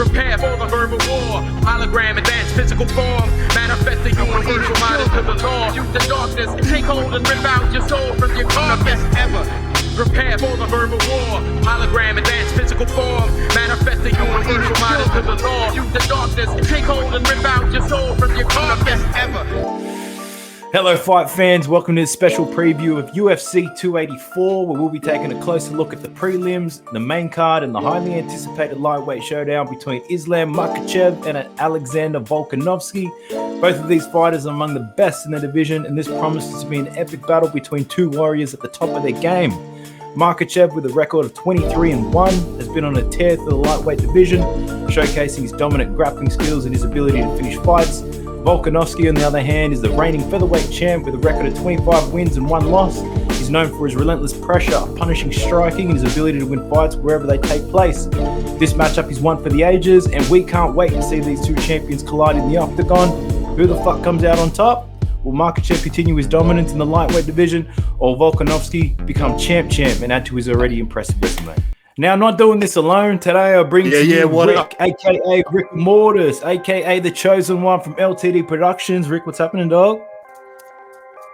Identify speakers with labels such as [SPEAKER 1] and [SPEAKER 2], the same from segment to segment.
[SPEAKER 1] Prepare for the verbal war. Hologram, advanced physical form. Manifest the universal mind into the law. Use the darkness, take hold and rip out your soul from your carcass ever. Prepare for the verbal war. Hologram, advanced physical form. Manifest the universal mind into the law. Use the darkness, take hold and rip out your soul from your carcass ever.
[SPEAKER 2] Hello fight fans, welcome to this special preview of UFC 284 where we'll be taking a closer look at the prelims, the main card and the highly anticipated lightweight showdown between Islam Makhachev and Alexander Volkanovski. Both of these fighters are among the best in the division and this promises to be an epic battle between two warriors at the top of their game. Makhachev, with a record of 23-1, has been on a tear through the lightweight division, showcasing his dominant grappling skills and his ability to finish fights. Volkanovski, on the other hand, is the reigning featherweight champ with a record of 25 wins and 1 loss. He's known for his relentless pressure, punishing striking, and his ability to win fights wherever they take place. This matchup is one for the ages, and we can't wait to see these two champions collide in the octagon. Who the fuck comes out on top? Will Makhachev continue his dominance in the lightweight division, or Volkanovski become champ and add to his already impressive resume? Now, I'm not doing this alone. Today, I bring to you Rick, a.k.a. Rick Mortis, a.k.a. the chosen one from LTD Productions. Rick, what's happening, dog?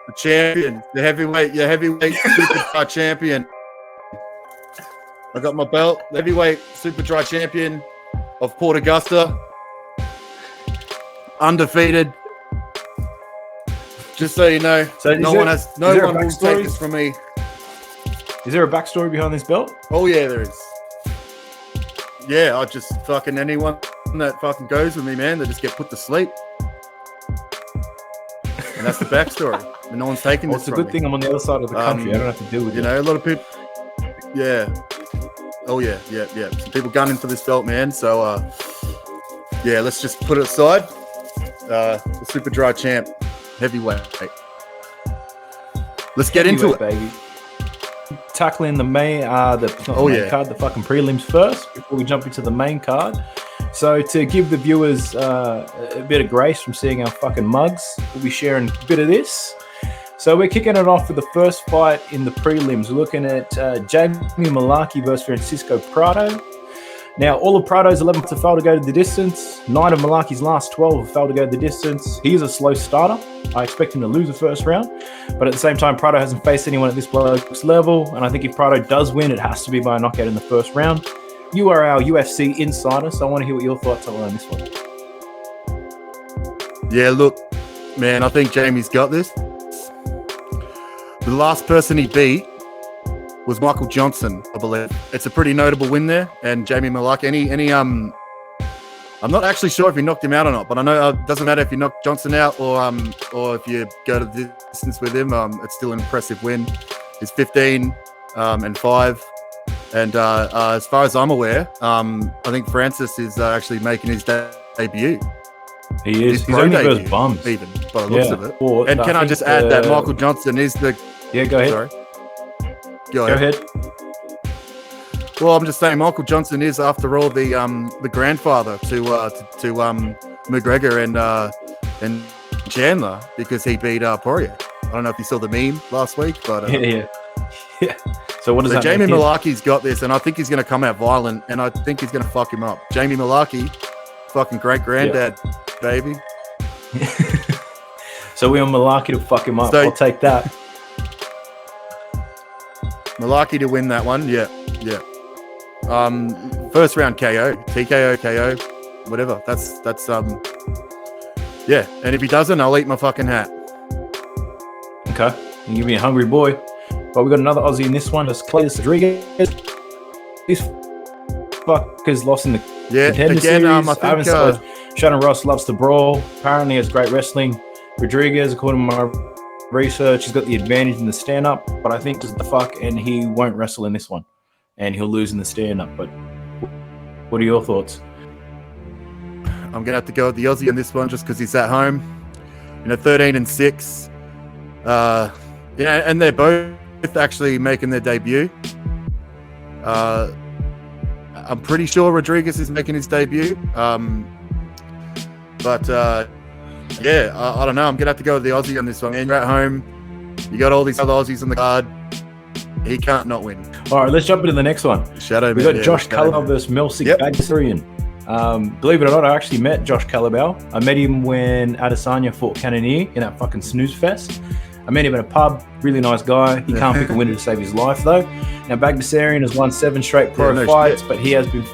[SPEAKER 3] The champion, the heavyweight super dry champion. I got my belt, the heavyweight super dry champion of Port Augusta. Undefeated. Just so you know, no one will take this from me.
[SPEAKER 2] Is there a backstory behind this belt?
[SPEAKER 3] Oh yeah, there is. Yeah, I just fucking anyone that fucking goes with me, man, they just get put to sleep. And that's the backstory. And no one's taking this from me.
[SPEAKER 2] It's a good thing I'm on the other side of the country. I don't have to deal with it.
[SPEAKER 3] You know, a lot of people. Yeah. Oh yeah. Some people gunning for this belt, man. So, yeah, let's just put it aside. The super dry champ, heavyweight. Let's get into it,
[SPEAKER 2] baby. Tackling the main card, the fucking prelims first before we jump into the main card. So to give the viewers a bit of grace from seeing our fucking mugs, we'll be sharing a bit of this. So we're kicking it off with the first fight in the prelims. We're looking at Jamie Mullarkey versus Francisco Prado. Now, all of Prado's 11 have failed to go to the distance. 9 of Mullarkey's last 12 have failed to go the distance. He is a slow starter. I expect him to lose the first round. But at the same time, Prado hasn't faced anyone at this bloke's level. And I think if Prado does win, it has to be by a knockout in the first round. You are our UFC insider, so I want to hear what your thoughts are on this one.
[SPEAKER 3] Yeah, look, man, I think Jamie's got this. The last person he beat was Michael Johnson, I believe. It's a pretty notable win there. And Jamie Mullarkey, I'm not actually sure if he knocked him out or not, but I know it doesn't matter if you knock Johnson out or if you go to the distance with him. It's still an impressive win. He's 15-5. And as far as I'm aware, I think Francis is actually making his debut.
[SPEAKER 2] He is. He's only versus bums.
[SPEAKER 3] Even, by the looks of it. And can I just add that Michael Johnson is the...
[SPEAKER 2] Yeah, go ahead.
[SPEAKER 3] Sorry.
[SPEAKER 2] Go ahead.
[SPEAKER 3] Well, I'm just saying, Michael Johnson is, after all, the grandfather to McGregor and Chandler, because he beat Poirier. I don't know if you saw the meme last week, but
[SPEAKER 2] yeah. So what does that
[SPEAKER 3] Jamie Mullarkey's got this, and I think he's going to come out violent, and I think he's going to fuck him up. Jamie Mullarkey, fucking great granddad, baby.
[SPEAKER 2] So we want Mullarkey to fuck him up. I'll take that.
[SPEAKER 3] Mullarkey to win that one, yeah. First round KO, TKO, KO, whatever. That's yeah. And if he doesn't, I'll eat my fucking hat.
[SPEAKER 2] Okay, you give me a hungry boy. But we got another Aussie in this one. It's Clayus Rodriguez. This fucker's lost in the contender series. I think Shannon Ross loves to brawl. Apparently, has great wrestling. Rodriguez, according to my research, he's got the advantage in the stand-up, but I think just the fuck, and he won't wrestle in this one, and he'll lose in the stand-up. But what are your thoughts?
[SPEAKER 3] I'm gonna have to go with the Aussie in this one just because he's at home. 13-6. And they're both actually making their debut. I'm pretty sure Rodriguez is making his debut. Yeah, I don't know. I'm going to have to go with the Aussie on this one. And you're at home. You got all these other Aussies on the card. He can't not win.
[SPEAKER 2] All right, let's jump into the next one.
[SPEAKER 3] We
[SPEAKER 2] got Josh Cullen versus Melsik Bagdasarian. Believe it or not, I actually met Josh Calabal. I met him when Adesanya fought Cannonier in that fucking snooze fest. I met him in a pub. Really nice guy. He can't pick a winner to save his life, though. Now, Bagdasarian has won 7 straight pro fights, but he has been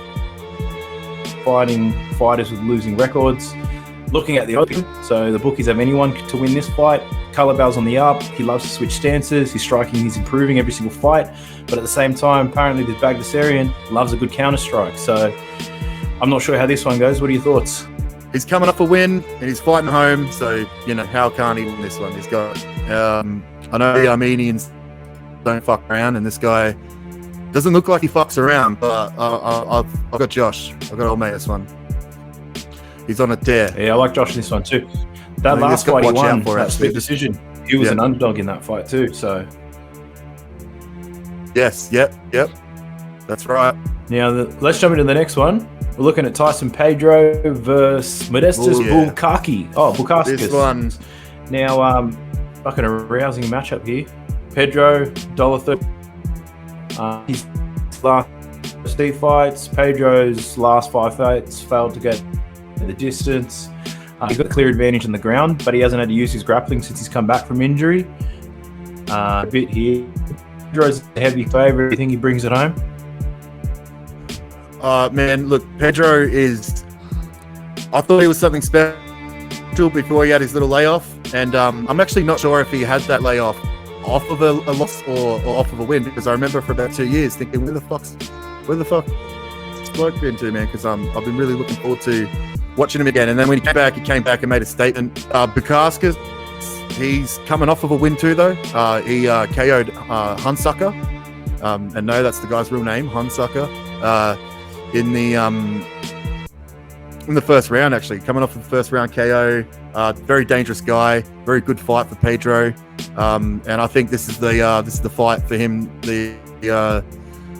[SPEAKER 2] fighting fighters with losing records. Looking at the odds, so the bookies have anyone to win this fight. Calabal's on the up. He loves to switch stances. His striking, he's improving every single fight. But at the same time, apparently this Bagdasarian loves a good counter strike. So I'm not sure how this one goes. What are your thoughts?
[SPEAKER 3] He's coming up a win and he's fighting home. So, how can't he win this one? He's got, I know the Armenians don't fuck around, and this guy doesn't look like he fucks around, but I've got Josh. I've got old mate this one. He's on a tear.
[SPEAKER 2] Yeah, I like Josh in this one too. That last fight he won, that split decision, he was an underdog in that fight too. So,
[SPEAKER 3] yes, yep, that's right.
[SPEAKER 2] Now let's jump into the next one. We're looking at Tyson Pedro versus Modestas Bukauskas.
[SPEAKER 3] This one.
[SPEAKER 2] Now, fucking a rousing matchup here. Pedro, $1.30. His last 3 fights. Pedro's last 5 fights failed to get the distance. He got a clear advantage on the ground, but he hasn't had to use his grappling since he's come back from injury. A bit here. Pedro's a heavy favourite. Do you think he brings it home?
[SPEAKER 3] Man, look, Pedro is... I thought he was something special before he had his little layoff, and I'm actually not sure if he had that layoff off of a loss or off of a win, because I remember for about 2 years thinking, where the fuck this bloke been to, man? Because I've been really looking forward to watching him again. And then when he came back and made a statement. Bukauskas, he's coming off of a win too, though. He KO'd Hunsucker, and no, that's the guy's real name, Hunsucker, in the first round, actually. Coming off of the first round KO. Very dangerous guy, very good fight for Pedro. And I think this is the fight for him, the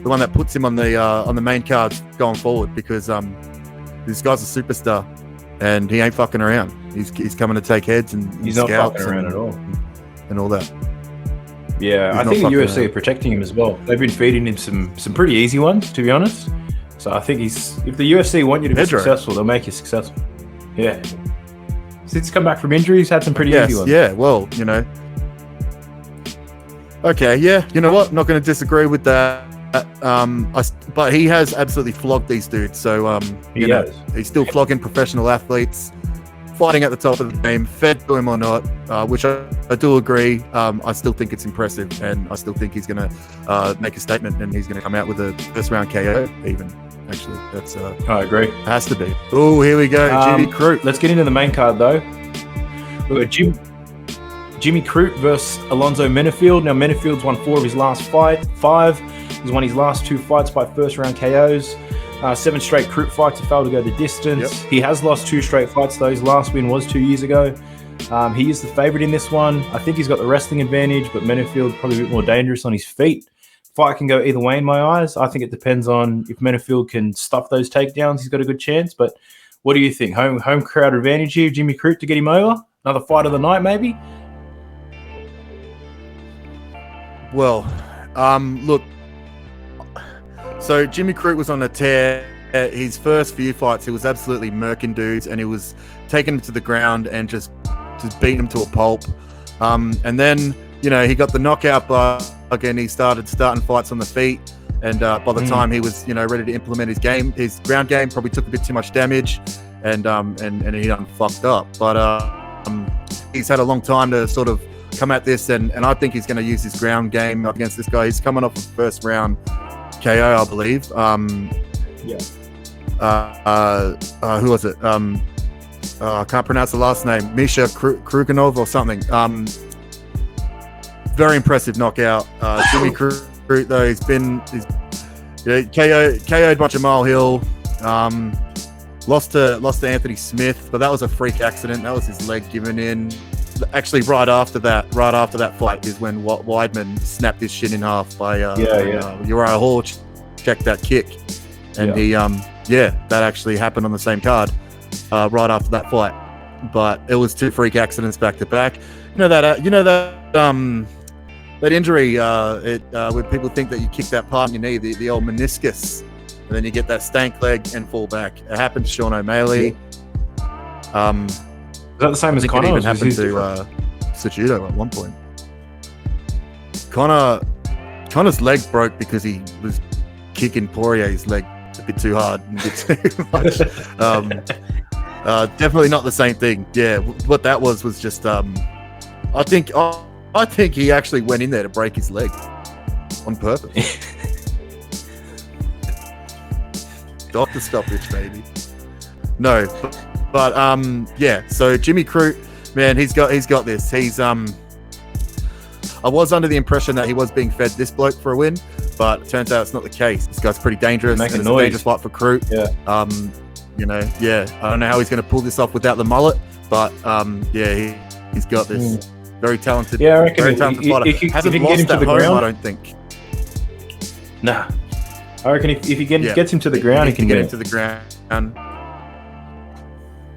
[SPEAKER 3] one that puts him on the main card going forward, because this guy's a superstar and he ain't fucking around. He's coming to take heads and
[SPEAKER 2] he's not fucking around at all,
[SPEAKER 3] and all that.
[SPEAKER 2] Yeah, I think the UFC are protecting him as well. They've been feeding him some pretty easy ones, to be honest. So I think if the UFC want you to be successful, they'll make you successful. Yeah. Since he's come back from injury, he's had some pretty easy ones.
[SPEAKER 3] Yeah, well, Okay, yeah, you know what? Not going to disagree with that. But he has absolutely flogged these dudes. So, he's still flogging professional athletes, fighting at the top of the game, fed to him or not, which I do agree. I still think it's impressive, and I still think he's going to make a statement, and he's going to come out with a first round KO even. Actually, that's
[SPEAKER 2] I agree.
[SPEAKER 3] Has to be. Oh, here we go. Jimmy Crute.
[SPEAKER 2] Let's get into the main card though. We've got Jimmy Crute versus Alonzo Menifeld. Now Menifield's won 4 of his last 5. He's won his last 2 fights by first round KOs. 7 straight Crute fights have failed to go the distance. Yep. He has lost 2 straight fights though. His last win was 2 years ago. He is the favorite in this one. I think he's got the wrestling advantage, but Menifeld probably a bit more dangerous on his feet. Fight can go either way in my eyes. I think it depends on if Menifeld can stuff those takedowns. He's got a good chance. But what do you think? Home crowd advantage here, Jimmy Crute to get him over? Another fight of the night, maybe?
[SPEAKER 3] Well, look. So Jimmy Crute was on a tear. His first few fights, he was absolutely murking dudes, and he was taking them to the ground and just beating them to a pulp. And then, he got the knockout bug, and he starting fights on the feet. And by the time he was, ready to implement his ground game, probably took a bit too much damage, and he done fucked up. But he's had a long time to sort of come at this, and I think he's going to use his ground game up against this guy. He's coming off a first round KO, I believe. Who was it? I can't pronounce the last name. Misha Kruganov or something. Very impressive knockout. Jimmy Crute, though, he's KO'd a bunch of Mile Hill. Lost to Anthony Smith, but that was a freak accident. That was his leg giving in. Actually, right after that fight is when Weidman snapped his shin in half by Uriah Hall. Checked that kick, and that actually happened on the same card right after that fight. But it was 2 freak accidents back to back. That injury, where people think that you kicked that part in your knee, the old meniscus. and then you get that stank leg and fall back. It happened to Sean O'Malley.
[SPEAKER 2] Is that the same as
[SPEAKER 3] I think
[SPEAKER 2] Connor?
[SPEAKER 3] it
[SPEAKER 2] or
[SPEAKER 3] even
[SPEAKER 2] was
[SPEAKER 3] happened
[SPEAKER 2] his
[SPEAKER 3] to
[SPEAKER 2] different?
[SPEAKER 3] Cejudo at one point. Connor's leg broke because he was kicking Poirier's leg a bit too hard and a bit too much. Definitely not the same thing. Yeah, what that was just I think he actually went in there to break his leg on purpose. Doctor stoppage, baby. No, but yeah. So Jimmy Crute, man, he's got this. He's I was under the impression that he was being fed this bloke for a win, but it turns out it's not the case. This guy's pretty dangerous.
[SPEAKER 2] Making
[SPEAKER 3] It's
[SPEAKER 2] noise.
[SPEAKER 3] a dangerous fight for Crute.
[SPEAKER 2] Yeah.
[SPEAKER 3] You know, yeah. I don't know how he's going to pull this off without the mullet, but yeah, he's got this. Very talented.
[SPEAKER 2] Yeah, I reckon
[SPEAKER 3] very talented fighter.
[SPEAKER 2] if you
[SPEAKER 3] Hasn't
[SPEAKER 2] can get
[SPEAKER 3] lost
[SPEAKER 2] him to
[SPEAKER 3] at
[SPEAKER 2] the
[SPEAKER 3] home,
[SPEAKER 2] ground,
[SPEAKER 3] I don't think.
[SPEAKER 2] Nah. I reckon if he gets him to the ground, he can
[SPEAKER 3] get
[SPEAKER 2] win
[SPEAKER 3] him to the ground.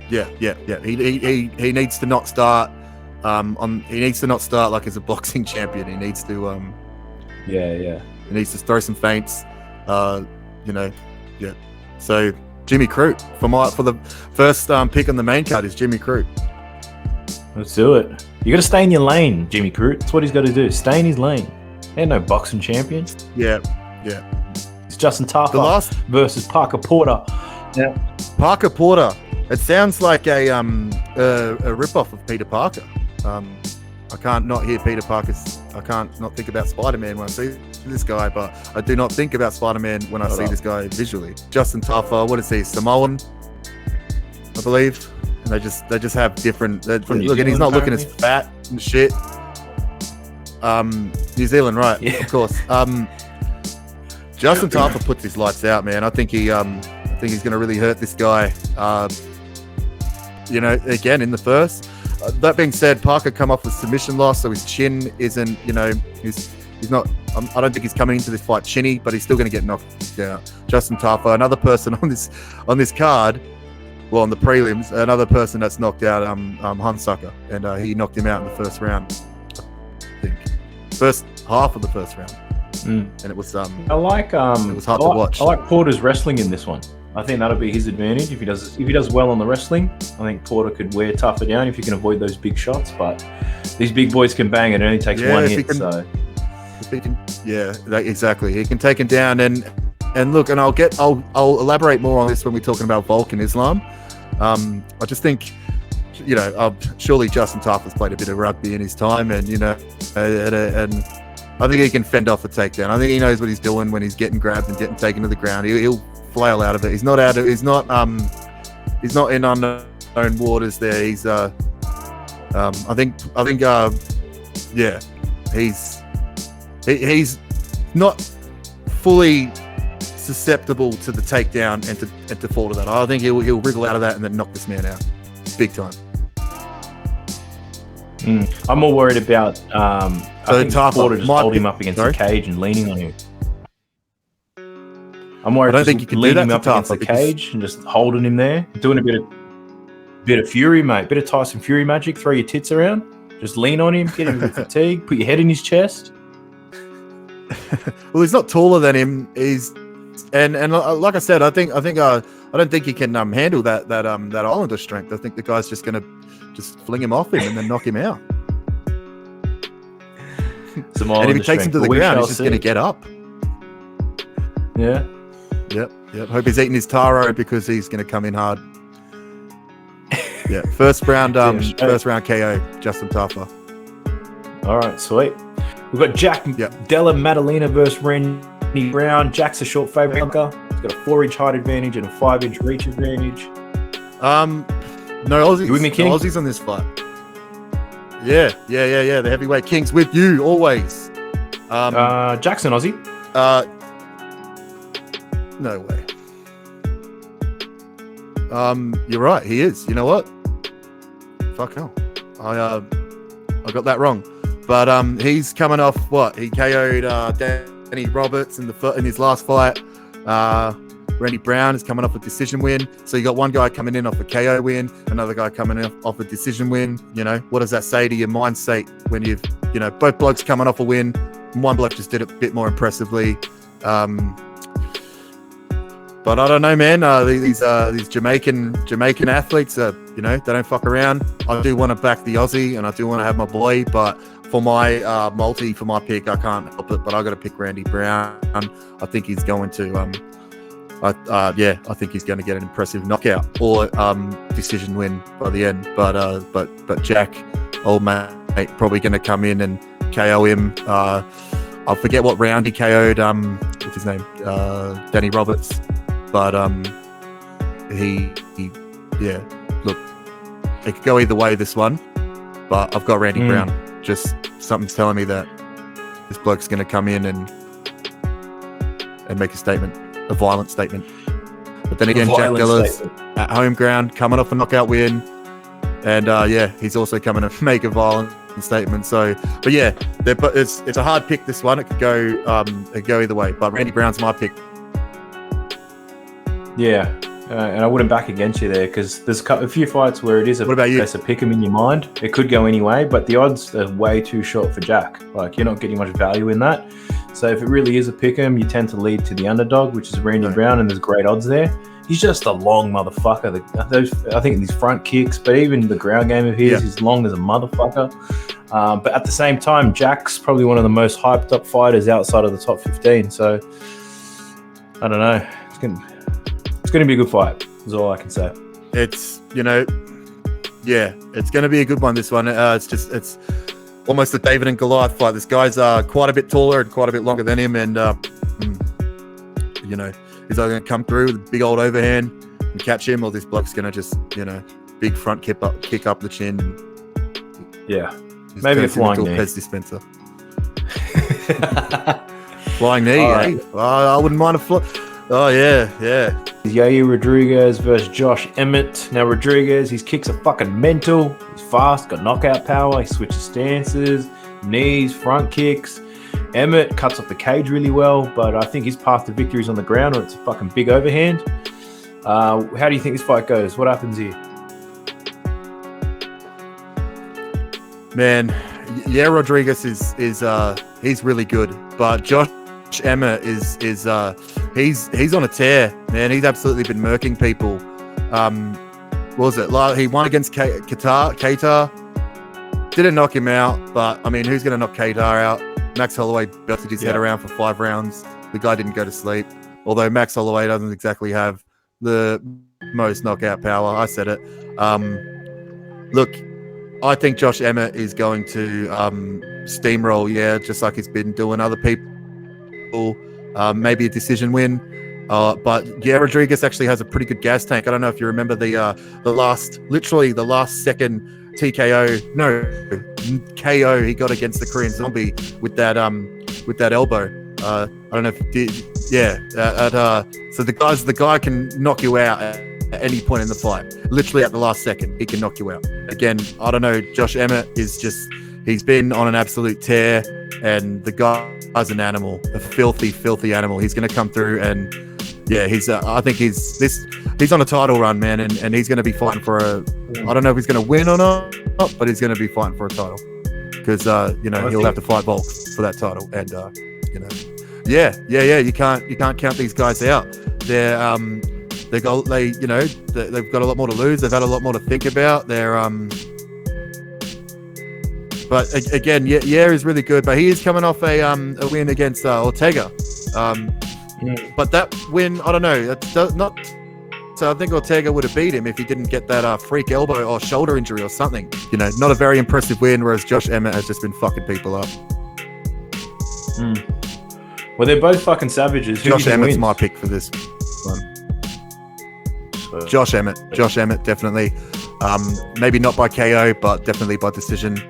[SPEAKER 3] Yeah. He needs to not start. He needs to not start like as a boxing champion. He needs to.
[SPEAKER 2] Yeah.
[SPEAKER 3] He needs to throw some feints. You know. Yeah. So Jimmy Crute for the first pick on the main card is Jimmy Crute.
[SPEAKER 2] Let's do it. You got to stay in your lane, Jimmy Crute. That's what he's got to do. Stay in his lane. Ain't no boxing champion.
[SPEAKER 3] Yeah.
[SPEAKER 2] It's Justin Taffa
[SPEAKER 3] The last
[SPEAKER 2] versus Parker Porter. Yeah.
[SPEAKER 3] Parker Porter. It sounds like a rip-off of Peter Parker. I can't not hear Peter Parker's. I can't not think about Spider-Man when I see this guy, but I do not think about Spider-Man when I see this guy visually. Justin Taffa, what is he? Samoan, I believe. And they just have different. Look, and he's not looking as fat and shit. New Zealand, right?
[SPEAKER 2] Yeah.
[SPEAKER 3] Of course. Justin Taffa puts his lights out, man. I think he's going to really hurt this guy. You know, again in the first. That being said, Parker come off with submission loss, so his chin isn't. You know, he's not. I don't think he's coming into this fight chinny, but he's still going to get knocked out. Justin Taffa, another person on this card. Well, on the prelims, another person that's knocked out Hunsucker, and he knocked him out in the first round. I think first half of the first round, and it was
[SPEAKER 2] I like
[SPEAKER 3] it was hard to watch.
[SPEAKER 2] I like Porter's wrestling in this one. I think that'll be his advantage if he does well on the wrestling. I think Porter could wear Taffa down if you can avoid those big shots. But these big boys can bang it. It only takes one hit.
[SPEAKER 3] If he can, exactly. He can take him down and look. And I'll elaborate more on this when we're talking about Vulcan Islam. I just think, you know, surely Justin Taffa's played a bit of rugby in his time, and you know, and I think he can fend off a takedown. I think he knows what he's doing when he's getting grabbed and getting taken to the ground. He'll flail out of it. He's not in unknown waters there. He's I think he's not fully susceptible to the takedown and to fall to that. I think he'll wriggle out of that and then knock this man out big time.
[SPEAKER 2] I'm more worried about I think Porter just hold him up against the cage and leaning on him. I'm worried. I don't think you can lean him up against the cage and just holding him there, doing a bit of Fury, mate, bit of Tyson Fury magic. Throw your tits around, just lean on him, get him with fatigue, put your head in his chest.
[SPEAKER 3] Well, he's not taller than him. And like I said, I don't think he can handle that Islander strength. I think the guy's just gonna fling him off him and then knock him out. And if he takes him to the ground, he's just gonna get up.
[SPEAKER 2] Yeah.
[SPEAKER 3] Yep. Hope he's eating his taro because he's going to come in hard. Yeah. First round KO, Justin Taffa.
[SPEAKER 2] All right, sweet. We've got Jack Della Maddalena versus Randy Brown. Jack's a short favorite. He's got a 4-inch height advantage and a 5-inch reach advantage.
[SPEAKER 3] No Aussies.
[SPEAKER 2] You with me, King?
[SPEAKER 3] No Aussies on this fight. Yeah. The heavyweight kings with you always.
[SPEAKER 2] Jackson Aussie.
[SPEAKER 3] No way. You're right. He is. You know what? Fuck hell. I got that wrong. But he's coming off what? He KO'd Danny Roberts in his last fight. Randy Brown is coming off a decision win. So you got one guy coming in off a KO win, another guy coming in off a decision win. You know, what does that say to your mind state when both blokes coming off a win? And one bloke just did it a bit more impressively. But I don't know, man. These Jamaican athletes, they don't fuck around. I do want to back the Aussie, and I do want to have my boy. But for my for my pick, I can't help it. But I got to pick Randy Brown. I think he's going to, I think he's going to get an impressive knockout or decision win by the end. But Jack, old mate, probably going to come in and KO him. I forget what round he KO'd. What's his name? Danny Roberts. But look, it could go either way this one. But I've got Randy Brown. Just something's telling me that this bloke's going to come in and make a statement, a violent statement. But then again, Jack Dilla's at home ground, coming off a knockout win, and he's also coming to make a violent statement. So, but yeah, it's a hard pick. This one, it could go either way. But Randy Brown's my pick.
[SPEAKER 2] Yeah, and I wouldn't back against you there because there's a few fights where it is a pick 'em in your mind. It could go anyway, but the odds are way too short for Jack. Like, you're not getting much value in that. So if it really is a pick 'em, you tend to lead to the underdog, which is Randy Brown, and there's great odds there. He's just a long motherfucker. I think these front kicks, but even the ground game of his, he's long as a motherfucker. But at the same time, Jack's probably one of the most hyped up fighters outside of the top 15. So I don't know. It's going to be a good fight, is all I can say.
[SPEAKER 3] It's, it's going to be a good one, this one. It's almost a David and Goliath fight. This guy's quite a bit taller and quite a bit longer than him. And, he's either going to come through with a big old overhand and catch him, or this bloke's going to just, big front kick up the chin.
[SPEAKER 2] Yeah. Maybe a flying knee.
[SPEAKER 3] Pez dispenser. Flying knee, eh? I wouldn't mind a Oh, yeah.
[SPEAKER 2] Yair Rodriguez versus Josh Emmett. Now, Rodriguez, his kicks are fucking mental. He's fast, got knockout power. He switches stances, knees, front kicks. Emmett cuts off the cage really well, but I think his path to victory is on the ground, or it's a fucking big overhand. How do you think this fight goes? What happens here?
[SPEAKER 3] Man, Rodriguez is he's really good, but Josh Emmett is he's on a tear, man. He's absolutely been murking people. What was it? He won against Qatar. Didn't knock him out, but I mean, who's going to knock Qatar out? Max Holloway belted his head around for 5 rounds. The guy didn't go to sleep. Although Max Holloway doesn't exactly have the most knockout power. I said it. Look, I think Josh Emmett is going to steamroll, just like he's been doing other people. Maybe a decision win. But Rodriguez actually has a pretty good gas tank. I don't know if you remember the last second KO he got against the Korean Zombie with that elbow. I don't know if you did. So the guy can knock you out at any point in the fight. Literally at the last second, he can knock you out. Again, I don't know. Josh Emmett he's been on an absolute tear, and the guy's an animal, a filthy animal. He's going to come through, and I think he's on a title run, man, and he's going to be fighting for I don't know if he's going to win or not, but he's going to be fighting for a title because he'll have to fight Volk for that title, and you can't count these guys out. They've got a lot more to lose. They've had a lot more to think about. But again, is really good. But he is coming off a win against Ortega. But that win, I don't know. So I think Ortega would have beat him if he didn't get that freak elbow or shoulder injury or something. Not a very impressive win. Whereas Josh Emmett has just been fucking people up.
[SPEAKER 2] Well, they're both fucking savages.
[SPEAKER 3] Josh Emmett's my pick for this one. So. Josh Emmett, definitely. Maybe not by KO, but definitely by decision.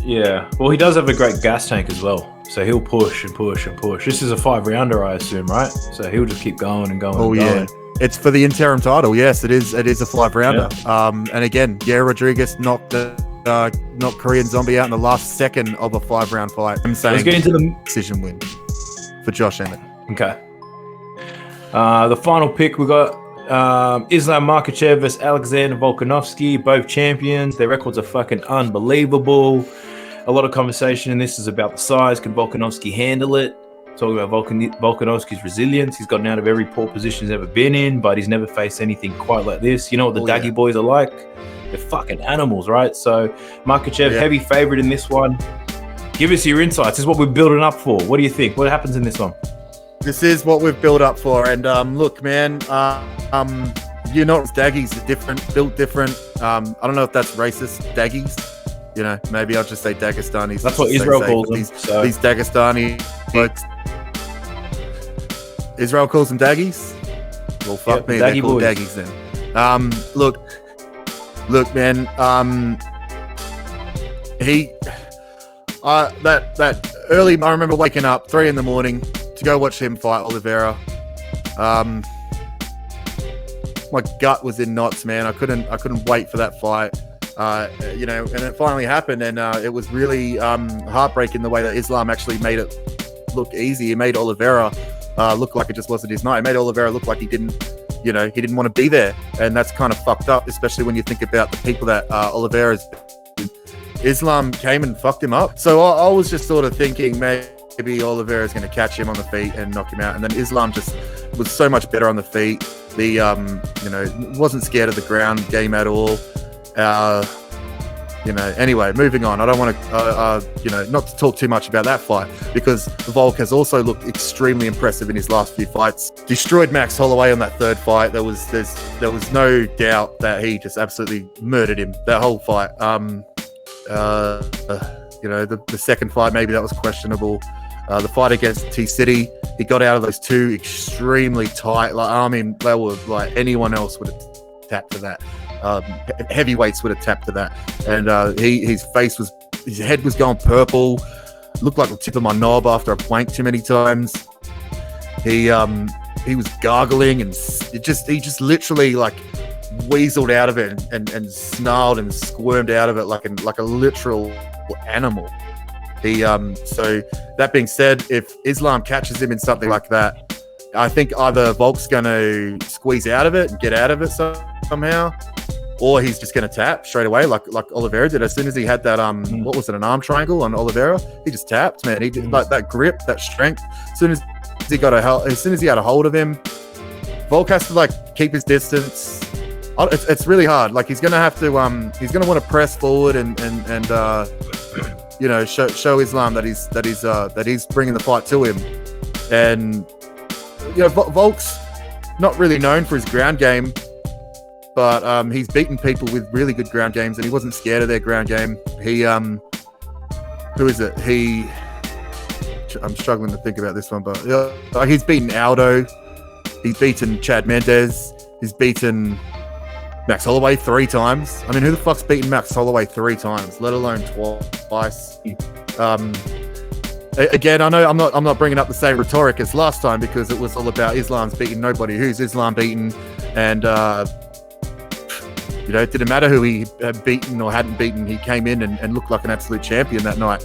[SPEAKER 2] Yeah. Well, he does have a great gas tank as well. So he'll push and push and push. This is a 5-rounder, I assume, right? So he'll just keep going and going.
[SPEAKER 3] Oh, yeah. It's for the interim title. Yes, it is. It is a 5-rounder. Yeah. And again, Rodriguez knocked Korean Zombie out in the last second of a 5-round fight. I'm saying let's get into the decision win for Josh Emmett.
[SPEAKER 2] Okay. The final pick, we got Islam Makhachev versus Alexander Volkanovski, both champions. Their records are fucking unbelievable. A lot of conversation in this is about the size. Can Volkanovski handle it? Talking about Volkanovski's resilience. He's gotten out of every poor position he's ever been in, but he's never faced anything quite like this. You know what the Daggy boys are like? They're fucking animals, right? So Makhachev, heavy favorite in this one. Give us your insights. This is what we're building up for. What do you think? What happens in this one?
[SPEAKER 3] This is what we've built up for. And look, man, you know, Daggies are built different. I don't know if that's racist, Daggies. You know, maybe I'll just say Dagestanis.
[SPEAKER 2] That's what Israel calls them.
[SPEAKER 3] These Dagestani blokes. Israel calls them Daggies? Well, fuck me, they're called Daggies then. Look, man. That early, I remember waking up 3 a.m. to go watch him fight Oliveira. My gut was in knots, man. I couldn't wait for that fight. You know, and it finally happened, and it was really heartbreaking the way that Islam actually made it look easy. He made Oliveira look like it just wasn't his night. He made Oliveira look like he didn't want to be there, and that's kind of fucked up, especially when you think about the people that Oliveira's. Islam came and fucked him up. So I was just sort of thinking maybe Oliveira's going to catch him on the feet and knock him out, and then Islam just was so much better on the feet. Wasn't scared of the ground game at all. Anyway, moving on. I don't want to, not to talk too much about that fight, because Volk has also looked extremely impressive in his last few fights. Destroyed Max Holloway on that third fight. There was no doubt that he just absolutely murdered him that whole fight. The second fight, maybe that was questionable. The fight against T-City, he got out of those two extremely tight. They were like, anyone else would have tapped to that. Heavyweights would have tapped to that. And his head was going purple. Looked like the tip of my knob after I blanked too many times. He was gargling, and he just literally like weaseled out of it and snarled and squirmed out of it like a literal animal. So that being said, if Islam catches him in something like that, I think either Volk's going to squeeze out of it and get out of it somehow, or he's just going to tap straight away like Oliveira did. As soon as he had that what was it, an arm triangle on Oliveira, he just tapped, man. He did like that grip, that strength. As soon as he had a hold of him, Volk has to like keep his distance. It's really hard. Like he's going to have to he's going to want to press forward and show Islam that he's bringing the fight to him. And Volk's not really known for his ground game, but he's beaten people with really good ground games, and he wasn't scared of their ground game. Who is it? I'm struggling to think about this one, but he's beaten Aldo, he's beaten Chad Mendes, he's beaten Max Holloway 3 times. I mean, who the fuck's beaten Max Holloway 3 times, let alone twice? Again, I know I'm not bringing up the same rhetoric as last time, because it was all about Islam's beaten nobody. Who's Islam beaten? And it didn't matter who he had beaten or hadn't beaten. He came in and looked like an absolute champion that night.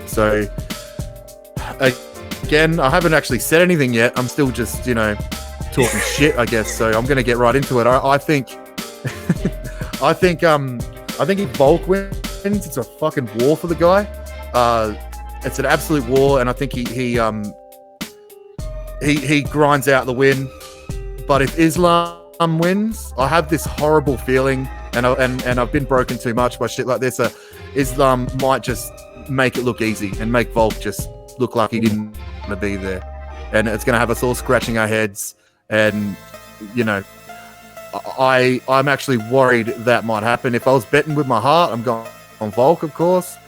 [SPEAKER 3] So again, I haven't actually said anything yet. I'm still just talking shit, I guess. So I'm going to get right into it. I think if Volk wins, it's a fucking war for the guy. It's an absolute war, and I think he grinds out the win. But if Islam wins, I have this horrible feeling, and I've been broken too much by shit like this. Islam might just make it look easy and make Volk just look like he didn't want to be there, and it's going to have us all scratching our heads. And I'm actually worried that might happen. If I was betting with my heart, I'm going on Volk, of course.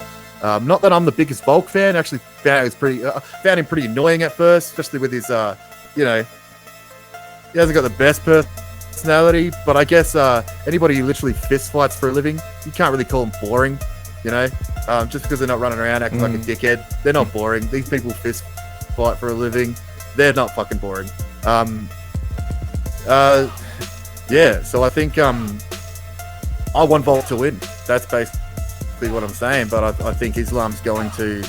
[SPEAKER 3] Not that I'm the biggest Volk fan. Actually, found him pretty annoying at first, especially with his, he hasn't got the best personality. But I guess anybody who literally fist fights for a living, you can't really call them boring, just because they're not running around acting like a dickhead. They're not boring. These people fist fight for a living. They're not fucking boring. So I think I want Volk to win. That's basically what I'm saying. But I think Islam's going to,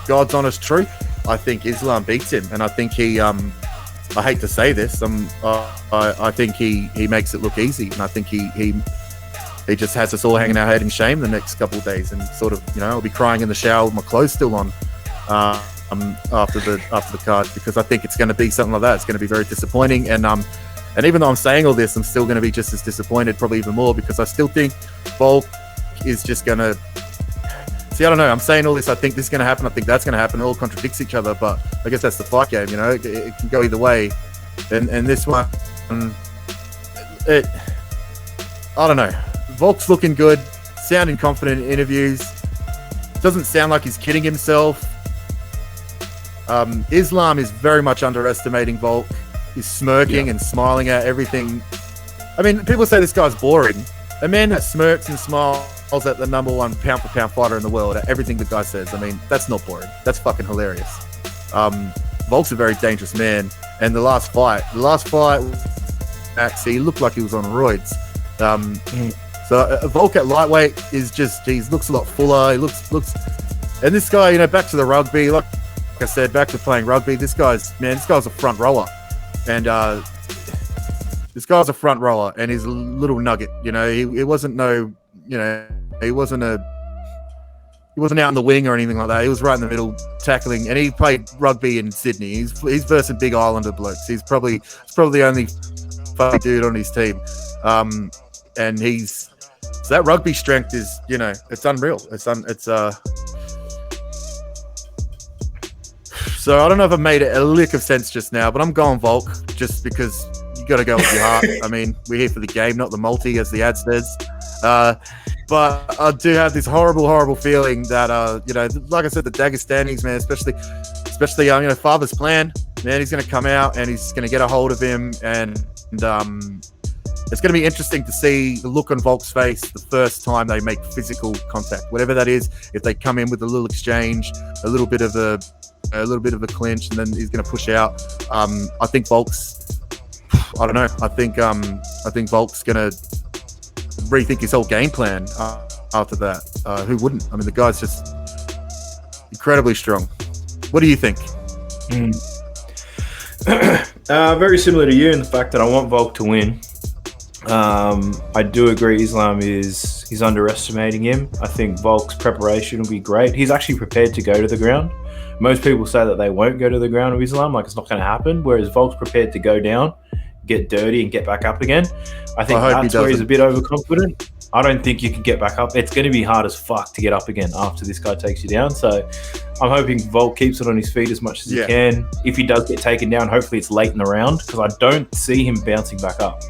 [SPEAKER 3] God's honest truth, I think Islam beats him, and I think he I hate to say this, I think he makes it look easy, and I think he just has us all hanging our head in shame the next couple of days, and sort of I'll be crying in the shower with my clothes still on. after the card, because I think it's going to be something like that. It's going to be very disappointing, and even though I'm saying all this, I'm still going to be just as disappointed, probably even more, because I still think Volk is just going to. See, I don't know. I'm saying all this. I think this is going to happen. I think that's going to happen. It all contradicts each other, but I guess that's the fight game. You know, it can go either way. And this one, I don't know. Volk's looking good, sounding confident in interviews. Doesn't sound like he's kidding himself. Islam is very much underestimating Volk. He's smirking and smiling at everything. I mean, people say this guy's boring. A man that smirks and smiles at the number one pound for pound fighter in the world, at everything the guy says. I mean, that's not boring. That's fucking hilarious. Volk's a very dangerous man. And the last fight, actually, he looked like he was on roids. So Volk at lightweight is just, he looks a lot fuller. He looks, and this guy, you know, back to the rugby, like I said, back to playing rugby. This guy's a front rower, and this guy's a front rower, and he's a little nugget. You know, he wasn't no, you know, he wasn't out in the wing or anything like that. He was right in the middle, tackling, and he played rugby in Sydney. He's versus Big Islander blokes. He's probably the only fucking dude on his team, and so that rugby strength is, you know, it's unreal. So I don't know if I made a lick of sense just now, but I'm going Volk just because you got to go with your heart. I mean, we're here for the game, not the multi, as the ad says. But I do have this horrible feeling that, you know, like I said, the Dagestanis, man, especially, you know, Father's plan, man, he's going to come out and he's going to get a hold of him, and it's going to be interesting to see the look on Volk's face the first time they make physical contact, whatever that is. If they come in with a little exchange, a little bit of a clinch, and then he's going to push out. I think Volk's. I don't know. I think Volk's going to rethink his whole game plan after that. Who wouldn't? I mean, the guy's just incredibly strong. What do you think?
[SPEAKER 2] Very similar to you in the fact that I want Volk to win. I do agree he's underestimating him. I think Volk's preparation will be great. He's actually prepared to go to the ground. Most people say that they won't go to the ground with Islam, like it's not going to happen, whereas Volk's prepared to go down, get dirty, and get back up again. I think that's where he's a bit overconfident. I don't think you can get back up. It's going to be hard as fuck to get up again after this guy takes you down. So I'm hoping Volk keeps it on his feet as much as he can. If he does get taken down, hopefully it's late in the round, because I don't see him bouncing back up.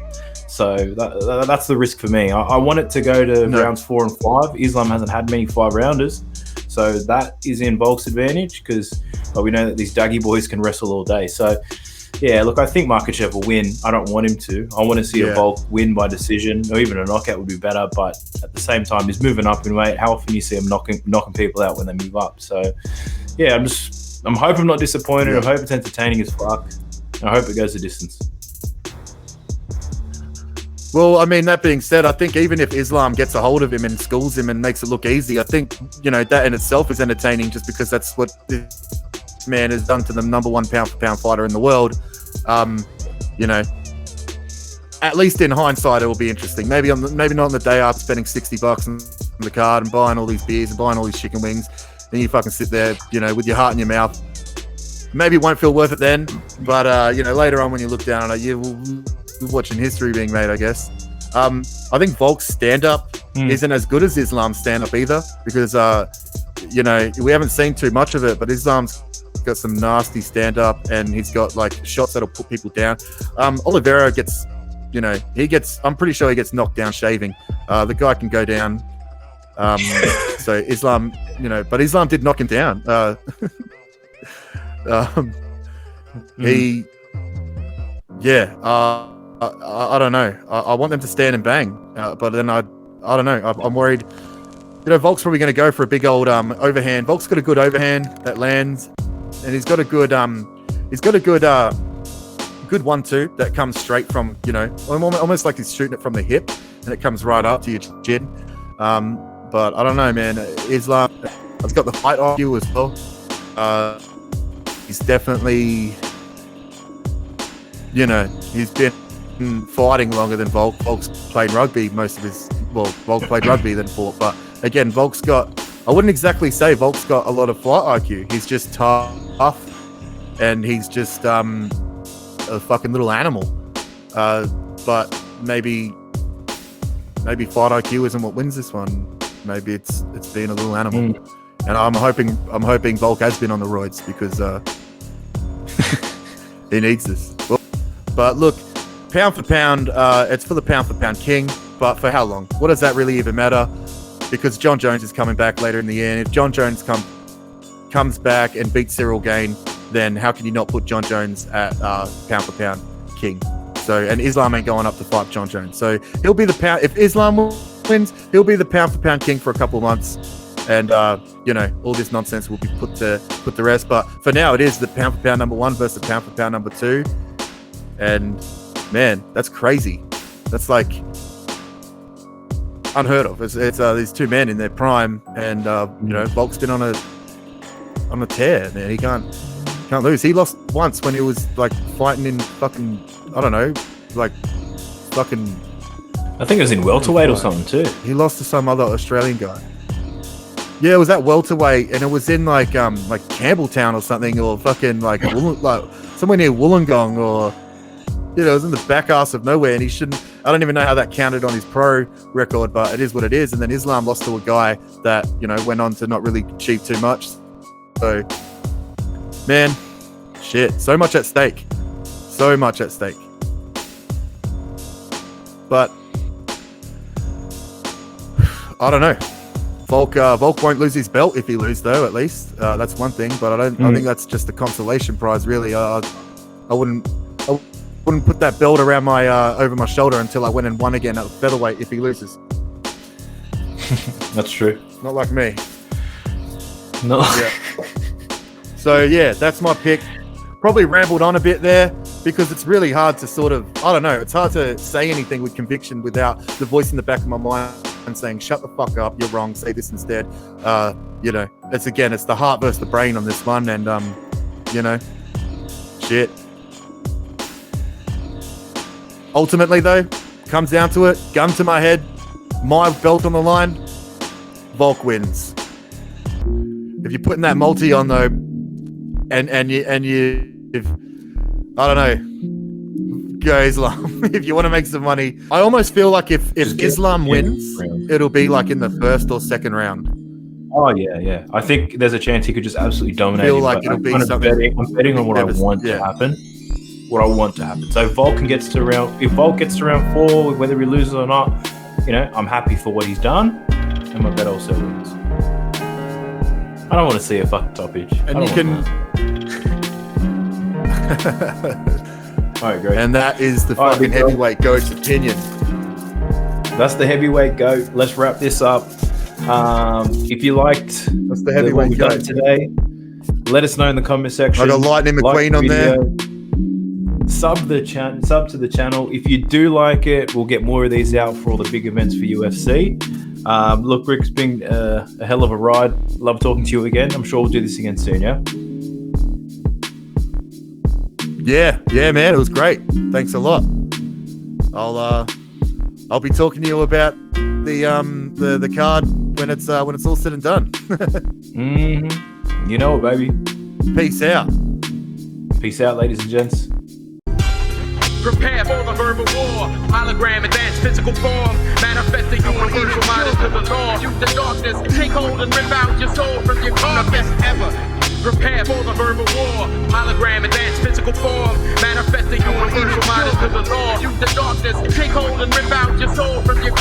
[SPEAKER 2] So that's the risk for me. I want it to go to rounds 4 and 5. Islam hasn't had many 5-rounders. So that is in Volk's advantage, because we know that these Dougie boys can wrestle all day. So, yeah, look, I think Makhachev will win. I don't want him to. I want to see a Volk win by decision, or even a knockout would be better. But at the same time, he's moving up in weight. How often do you see him knocking people out when they move up? So, yeah, I'm hoping I'm not disappointed. I hope it's entertaining as fuck. I hope it goes the distance.
[SPEAKER 3] Well, I mean, that being said, I think even if Islam gets a hold of him and schools him and makes it look easy, I think, you know, that in itself is entertaining, just because that's what this man has done to the number one pound for pound fighter in the world. You know, at least in hindsight, it will be interesting. Maybe not on the day after spending $60 on the card and buying all these beers and buying all these chicken wings, and you fucking sit there, you know, with your heart in your mouth. Maybe it won't feel worth it then, but you know, later on when you look down on it, we're watching history being made, I guess. I think Volk's stand-up isn't as good as Islam's stand-up either, because you know, we haven't seen too much of it, but Islam's got some nasty stand-up, and he's got like shots that'll put people down. Oliveira gets, you know, I'm pretty sure he gets knocked down shaving. The guy can go down. So Islam, you know, but Islam did knock him down. I don't know. I want them to stand and bang, but then I don't know. I'm worried. You know, Volk's probably going to go for a big old overhand. Volk's got a good overhand that lands, and he's got a good good 1-2 that comes straight from, you know, almost like he's shooting it from the hip, and it comes right up to your chin. But I don't know, man. Islam has got the fight IQ as well. He's definitely, you know, he's been fighting longer than Volk. Volk's played rugby Volk played rugby then fought. But again, Volk's got I wouldn't exactly say Volk's got a lot of fight IQ. He's just tough, and he's just a fucking little animal. But maybe fight IQ isn't what wins this one. Maybe it's being a little animal. And I'm hoping Volk has been on the roids because he needs this. But look, pound for pound, it's for the pound for pound king. But for how long? What does that really even matter? Because John Jones is coming back later in the year. And if John Jones comes back and beats Cyril Gain, then how can you not put John Jones at pound for pound king? So, and Islam ain't going up to fight John Jones. So he'll be the pound. If Islam wins, he'll be the pound for pound king for a couple of months. And all this nonsense will be put to rest. But for now, it is the pound for pound number 1 versus the pound for pound number 2. And man, that's crazy. That's like unheard of. It's these two men in their prime, and Volk's been on a tear. Man, he can't lose. He lost once when he was like fighting in fucking I
[SPEAKER 2] think it was in welterweight or something too.
[SPEAKER 3] He lost to some other Australian guy. Yeah, it was at welterweight, and it was in like Campbelltown or something, or fucking like somewhere near Wollongong, or it was in the back ass of nowhere, and he shouldn't. I don't even know how that counted on his pro record, but it is what it is. And then Islam lost to a guy that went on to not really achieve too much. So, man, shit, so much at stake, But I don't know. Volk won't lose his belt if he loses, though. At least that's one thing. But I think that's just a consolation prize, really. I wouldn't put that belt around my over my shoulder until I went and won again at featherweight if he loses.
[SPEAKER 2] That's true.
[SPEAKER 3] Not like me.
[SPEAKER 2] No.
[SPEAKER 3] Yeah. So yeah, that's my pick. Probably rambled on a bit there because it's really hard to it's hard to say anything with conviction without the voice in the back of my mind and saying, shut the fuck up, you're wrong, say this instead. It's the heart versus the brain on this one, and shit. Ultimately though, comes down to it, gun to my head, my belt on the line, Volk wins. If you're putting that multi on though, and you I don't know, go Islam. If you want to make some money, I almost feel like if Islam wins, it'll be like in the first or second round.
[SPEAKER 2] Oh yeah. I think there's a chance he could just absolutely dominate.
[SPEAKER 3] I feel
[SPEAKER 2] him,
[SPEAKER 3] like it'll be something.
[SPEAKER 2] I'm betting on what I want to happen. What I want to happen. So if Volk gets to round 4, whether he loses or not, I'm happy for what he's done, and my bet also wins. I don't want to see a fucking toppage.
[SPEAKER 3] And you can.
[SPEAKER 2] All right, great.
[SPEAKER 3] And that is the fucking heavyweight goat's opinion.
[SPEAKER 2] That's the heavyweight goat. Let's wrap this up. If you liked
[SPEAKER 3] that's the heavyweight goat
[SPEAKER 2] today, let us know in the comment section.
[SPEAKER 3] I got Lightning McQueen on there.
[SPEAKER 2] Sub to the channel. If you do like it, we'll get more of these out for all the big events for UFC. Look, Rick, it's been a hell of a ride. Love talking to you again. I'm sure we'll do this again soon, yeah? Yeah, man, it was great. Thanks a lot. I'll be talking to you about the card when it's all said and done. Mm-hmm. You know it, baby.
[SPEAKER 3] Peace out.
[SPEAKER 2] Peace out, ladies and gents.
[SPEAKER 1] Prepare for the verbal war. Hologram, advanced physical form. Manifest the universal mind into the law. Use the darkness, take hold and rip out your soul from your car. Best ever. Prepare for the verbal war. Hologram, advanced physical form. Manifest the universal mind into the law. Use the darkness, take hold and rip out your soul from your